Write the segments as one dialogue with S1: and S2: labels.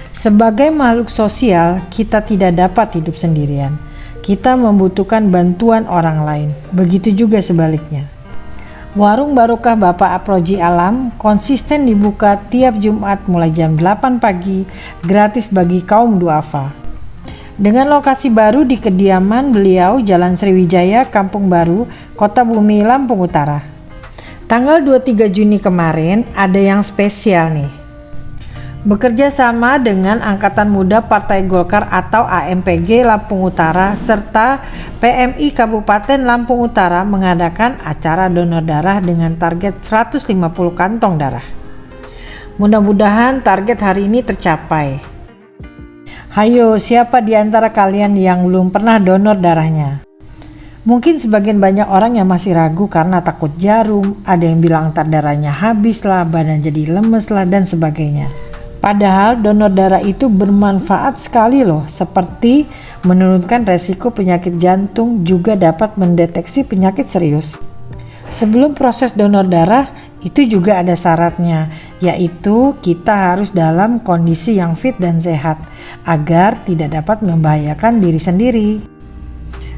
S1: Sebagai makhluk sosial, kita tidak dapat hidup sendirian. Kita membutuhkan bantuan orang lain. Begitu juga sebaliknya. Warung Barokah Bapak Aproji Alam konsisten dibuka tiap Jumat mulai jam 8 pagi, gratis bagi kaum duafa. Dengan lokasi baru di kediaman beliau, Jalan Sriwijaya, Kampung Baru, Kota Bumi, Lampung Utara. Tanggal 23 Juni kemarin ada yang spesial nih. Bekerja sama dengan Angkatan Muda Partai Golkar atau AMPG Lampung Utara serta PMI Kabupaten Lampung Utara mengadakan acara donor darah dengan target 150 kantong darah. Mudah-mudahan target hari ini tercapai. Hayo, siapa di antara kalian yang belum pernah donor darahnya? Mungkin sebagian banyak orang yang masih ragu karena takut jarum, ada yang bilang ntar darahnya habis lah, badan jadi lemes lah, dan sebagainya. Padahal donor darah itu bermanfaat sekali loh, seperti menurunkan resiko penyakit jantung, juga dapat mendeteksi penyakit serius. Sebelum proses donor darah, itu juga ada syaratnya, yaitu kita harus dalam kondisi yang fit dan sehat, agar tidak dapat membahayakan diri sendiri.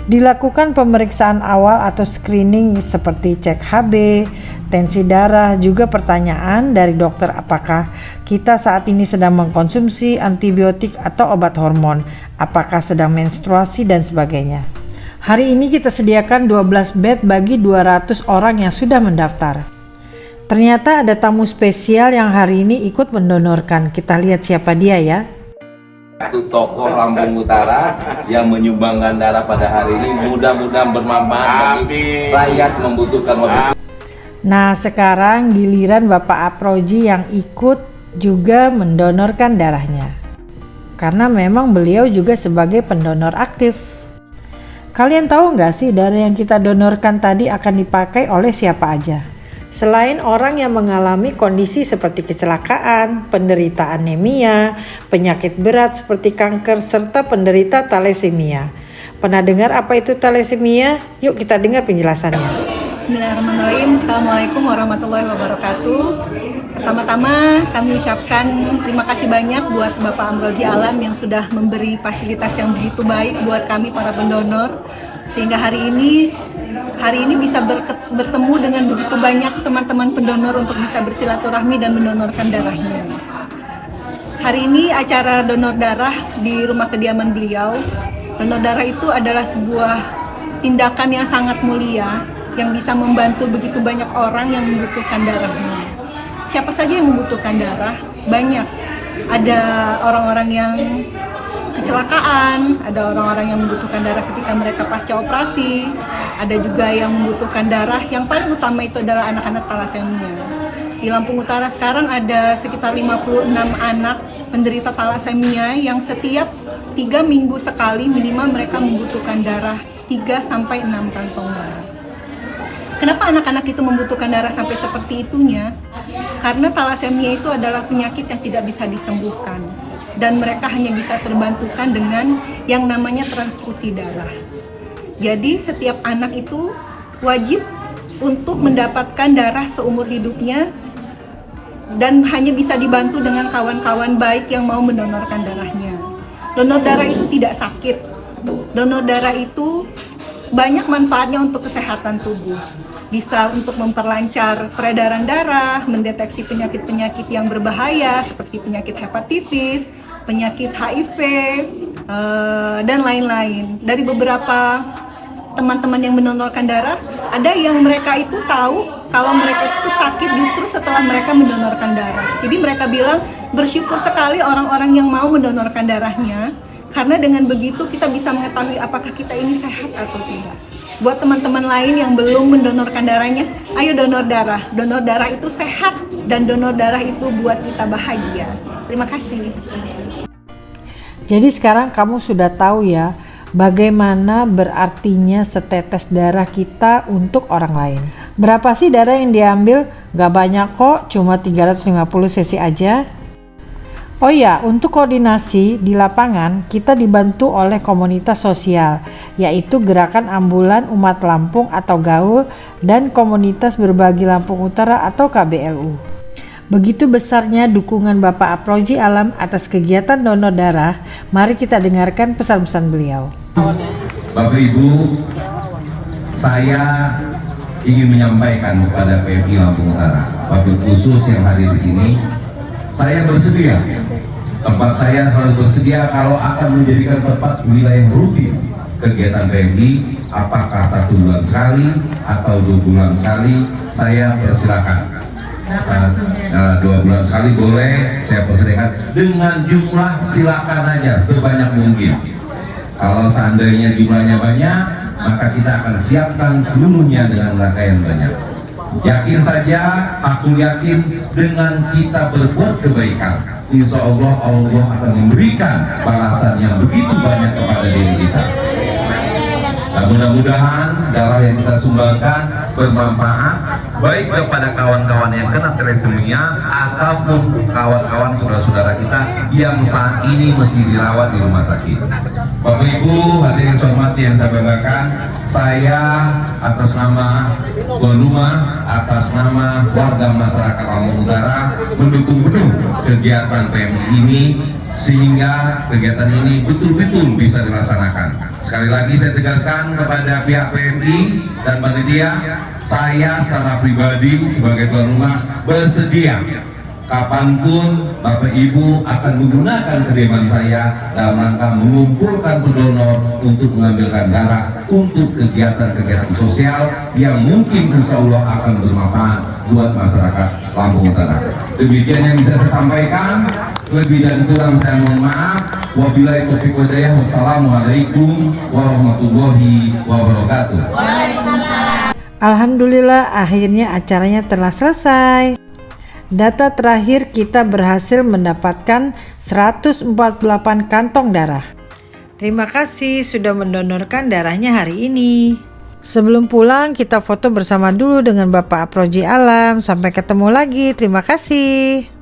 S1: Dilakukan pemeriksaan awal atau screening seperti cek HB, tensi darah, juga pertanyaan dari dokter apakah kita saat ini sedang mengkonsumsi antibiotik atau obat hormon, apakah sedang menstruasi dan sebagainya. Hari ini kita sediakan 12 bed bagi 200 orang yang sudah mendaftar. Ternyata ada tamu spesial yang hari ini ikut mendonorkan. Kita lihat siapa dia ya.
S2: Satu tokoh Lampung Utara yang menyumbangkan darah pada hari ini, mudah-mudahan bermanfaat bagi rakyat membutuhkan waktu.
S1: Nah, sekarang giliran Bapak Aproji yang ikut juga mendonorkan darahnya. Karena memang beliau juga sebagai pendonor aktif. Kalian tahu nggak sih darah yang kita donorkan tadi akan dipakai oleh siapa aja? Selain orang yang mengalami kondisi seperti kecelakaan, penderita anemia, penyakit berat seperti kanker, serta penderita thalassemia. Pernah dengar apa itu thalassemia? Yuk kita dengar penjelasannya.
S3: Bismillahirrahmanirrahim. Assalamualaikum warahmatullahi wabarakatuh. Pertama-tama kami ucapkan terima kasih banyak buat Bapak Aproji Alam yang sudah memberi fasilitas yang begitu baik buat kami para pendonor, sehingga hari ini bisa bertemu dengan begitu banyak teman-teman pendonor untuk bisa bersilaturahmi dan mendonorkan darahnya. Hari ini acara donor darah di rumah kediaman beliau. Donor darah itu adalah sebuah tindakan yang sangat mulia yang bisa membantu begitu banyak orang yang membutuhkan darahnya. Siapa saja yang membutuhkan darah? Banyak. Ada orang-orang yang kecelakaan, ada orang-orang yang membutuhkan darah ketika mereka pasca operasi, ada juga yang membutuhkan darah. Yang paling utama itu adalah anak-anak thalassemia. Di Lampung Utara sekarang ada sekitar 56 anak penderita thalassemia yang setiap 3 minggu sekali minimal mereka membutuhkan darah 3-6 kantong darah. Kenapa anak-anak itu membutuhkan darah sampai seperti itunya? Karena thalassemia itu adalah penyakit yang tidak bisa disembuhkan. Dan mereka hanya bisa terbantukan dengan yang namanya transfusi darah. Jadi setiap anak itu wajib untuk mendapatkan darah seumur hidupnya dan hanya bisa dibantu dengan kawan-kawan baik yang mau mendonorkan darahnya. Donor darah itu tidak sakit. Donor darah itu banyak manfaatnya untuk kesehatan tubuh. Bisa untuk memperlancar peredaran darah, mendeteksi penyakit-penyakit yang berbahaya seperti penyakit hepatitis, penyakit HIV, dan lain-lain. Dari beberapa teman-teman yang mendonorkan darah, ada yang mereka itu tahu kalau mereka itu sakit justru setelah mereka mendonorkan darah. Jadi mereka bilang bersyukur sekali orang-orang yang mau mendonorkan darahnya, karena dengan begitu kita bisa mengetahui apakah kita ini sehat atau tidak. Buat teman-teman lain yang belum mendonorkan darahnya, ayo donor darah. Donor darah itu sehat dan donor darah itu buat kita bahagia. Terima kasih.
S1: Jadi sekarang kamu sudah tahu ya bagaimana berartinya setetes darah kita untuk orang lain. Berapa sih darah yang diambil? Gak banyak kok, cuma 350 cc aja. Oh ya, untuk koordinasi di lapangan kita dibantu oleh komunitas sosial, yaitu Gerakan Ambulan Umat Lampung atau GAUL dan Komunitas Berbagi Lampung Utara atau KBLU. Begitu besarnya dukungan Bapak Aproji Alam atas kegiatan donor darah, mari kita dengarkan pesan-pesan beliau.
S2: Bapak Ibu, saya ingin menyampaikan kepada PMI Lampung Utara, wabil khusus yang hadir di sini, saya bersedia. Tempat saya selalu bersedia kalau akan menjadikan tempat wilayah rutin kegiatan PMI, apakah 1 bulan sekali atau 2 bulan sekali, saya persilakan. 2 bulan sekali boleh, saya persediakan dengan jumlah silakan aja sebanyak mungkin. Kalau seandainya jumlahnya banyak, maka kita akan siapkan seluruhnya dengan rangkaian banyak. Yakin saja, aku yakin dengan kita berbuat kebaikan, insya Allah Allah akan memberikan balasan yang begitu banyak kepada diri kita. Nah, mudah-mudahan darah yang kita sumbangkan bermanfaat baik kepada kawan-kawan yang kena thalassemia ataupun kawan-kawan saudara-saudara kita yang saat ini masih dirawat di rumah sakit. Bapak Ibu hadirin hormati yang saya banggakan, saya atas nama tuan rumah, atas nama warga masyarakat Lampung Utara mendukung penuh kegiatan PMI ini sehingga kegiatan ini betul-betul bisa dilaksanakan. Sekali lagi saya tegaskan kepada pihak PMI dan panitia, saya secara pribadi sebagai tuan rumah bersedia kapanpun Bapak Ibu akan menggunakan kediaman saya dalam rangka mengumpulkan pendonor untuk mengambilkan darah untuk kegiatan-kegiatan sosial yang mungkin insya Allah akan bermanfaat buat masyarakat Lampung Utara. Demikian yang bisa saya sampaikan. Lebih dan kurang saya mohon maaf. Wabillahi taufiq wal hidayah. Wassalamualaikum warahmatullahi wabarakatuh.
S1: Alhamdulillah akhirnya acaranya telah selesai. Data terakhir kita berhasil mendapatkan 148 kantong darah. Terima kasih sudah mendonorkan darahnya hari ini. Sebelum pulang kita foto bersama dulu dengan Bapak Aproji Alam. Sampai ketemu lagi. Terima kasih.